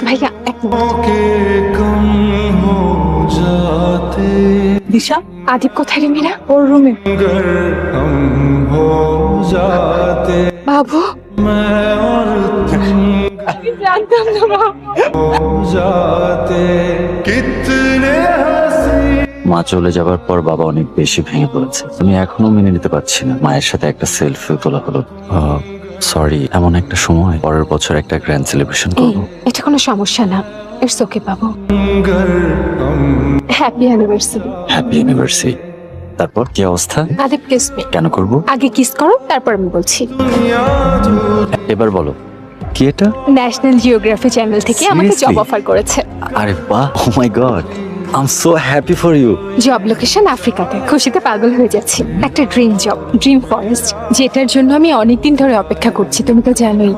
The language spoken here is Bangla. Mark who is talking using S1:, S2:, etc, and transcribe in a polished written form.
S1: ভাইয়া এক মিনিট।
S2: দিশা,
S1: আদিব কোথায় রে মীরা?
S2: ওর রুমে।
S1: বাবু আমি জানতাম না বাবু।
S3: মা চলে যাবার পর বাবা অনেক বেশি ভেঙে পড়েছে। আমি এখনো মেনে নিতে পারছি না মায়ের সাথে একটা সেলফি তোলা হলো। সরি, এমন একটা সময় পরের বছর একটা গ্র্যান্ড সেলিব্রেশন করবো।
S1: এটা কোনো সমস্যা না, it's okay Babu. Happy anniversary.
S3: Happy anniversary. তারপর কি অবস্থা?
S1: Adib kiss me.
S3: কেন করব?
S1: আগে কিস করো তারপর আমি বলছি।
S3: এবার বলো কি এটা?
S1: ন্যাশনাল জিওগ্রাফি চ্যানেল থেকে আমাকে জব
S3: Seriously?
S1: অফার করেছে।
S3: আরে বাহ, oh my god, I am so happy for you.
S1: Job location আফ্রিকাতে। খুশিতে পাগল হয়ে যাচ্ছি। একটা ড্রিম জব, ড্রিম ফরেস্ট, যেটার জন্য আমি অনেকদিন ধরে অপেক্ষা করছি, তুমি তো জানোই।